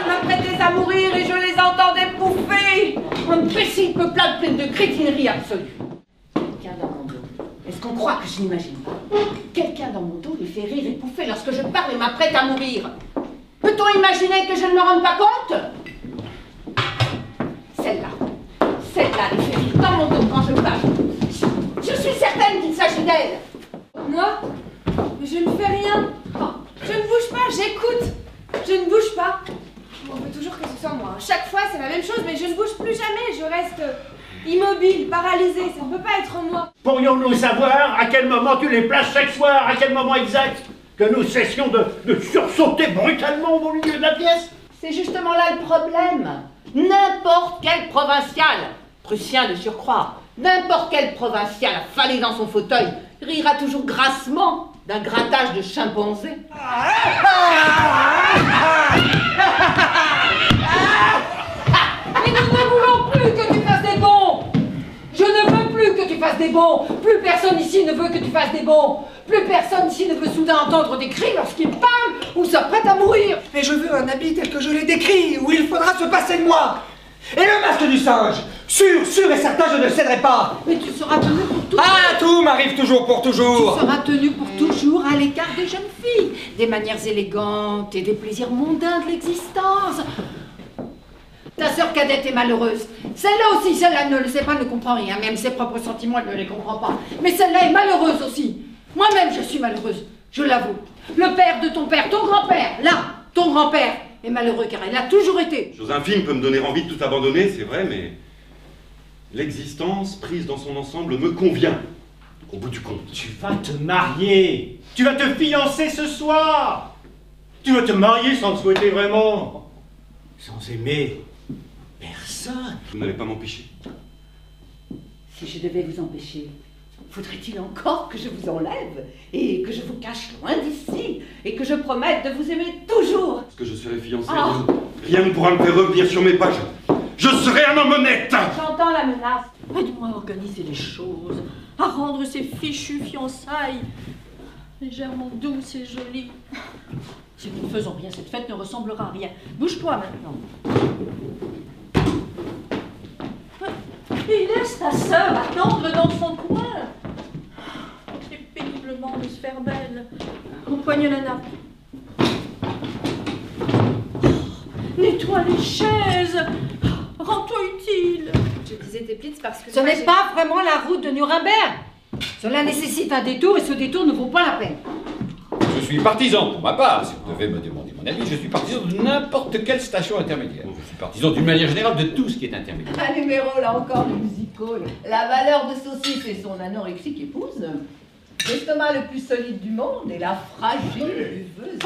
m'apprêtais à mourir et je les entendais pouffer. Un imbécile peuplade pleine de crétinerie absolue. Quelqu'un dans mon dos. Est-ce qu'on croit que je n'imagine pas? Quelqu'un dans mon dos les fait rire et pouffer lorsque je parle et m'apprête à mourir. Peut-on imaginer que je ne me rende pas compte? Celle-là les fait rire dans mon dos quand je parle. Je suis certaine qu'il s'agit d'elle. Moi? Mais je ne fais rien. Je ne bouge pas, j'écoute. Je ne bouge pas. On veut toujours que ce soit moi. Chaque fois, c'est la même chose, mais je ne bouge plus jamais. Je reste immobile, paralysée. Ça ne peut pas être moi. Pourrions-nous savoir à quel moment tu les places chaque soir, à quel moment exact, que nous cessions de sursauter brutalement au milieu de la pièce? C'est justement là le problème. N'importe quel provincial, prussien de surcroît, n'importe quel provincial affalé dans son fauteuil rira toujours grassement d'un grattage de chimpanzé. Mais nous ne voulons plus que tu fasses des bons. Je ne veux plus que tu fasses des bons. Plus personne ici ne veut que tu fasses des bons. Plus personne ici ne veut soudain entendre des cris lorsqu'il parle ou s'apprête à mourir. Mais je veux un habit tel que je l'ai décrit, où il faudra se passer de moi. Et le masque du singe. Sûr et certain, je ne céderai pas. Mais tu seras tenu pour toujours. Ah, tout m'arrive toujours pour toujours. Tu seras tenu pour toujours à l'écart des jeunes filles, des manières élégantes et des plaisirs mondains de l'existence. Ta sœur cadette est malheureuse. Celle-là aussi, celle-là ne le sait pas, ne comprend rien. Même ses propres sentiments, elle ne les comprend pas. Mais celle-là est malheureuse aussi. Moi-même, je suis malheureuse. Je l'avoue. Le père de ton père, ton grand-père, là, ton grand-père, est malheureux car il a toujours été. Chose infime peut me donner envie de tout abandonner, c'est vrai, mais l'existence prise dans son ensemble me convient, au bout du compte. Tu vas te marier. Tu vas te fiancer ce soir. Tu vas te marier sans le souhaiter vraiment. Sans aimer personne. Vous n'allez pas m'empêcher. Si je devais vous empêcher, faudrait-il encore que je vous enlève et que je vous cache loin d'ici et que je promette de vous aimer toujours? Parce que je serai fiancé, rien ne pourra me faire revenir sur mes pas. Je serai un homme honnête. J'entends la menace. Aide-moi à organiser les choses, à rendre ces fichues fiançailles légèrement douces et jolies. Si nous ne faisons rien, cette fête ne ressemblera à rien. Bouge-toi maintenant. Et laisse ta sœur attendre dans son coin. C'est péniblement de se faire belle. Empoigne la nappe. Nettoie les chaises. Rends-toi utile. Je disais Teplitz parce que... Ce n'est pas vraiment la route de Nuremberg. Cela nécessite un détour et ce détour ne vaut pas la peine. Je suis partisan, pour ma part, si vous devez me demander mon avis, je suis partisan de n'importe quelle station intermédiaire. Je suis partisan d'une manière générale de tout ce qui est intermédiaire. Un numéro là encore de musical. La valeur de saucisse et son anorexique épouse. L'estomac le plus solide du monde et la fragile buveuse.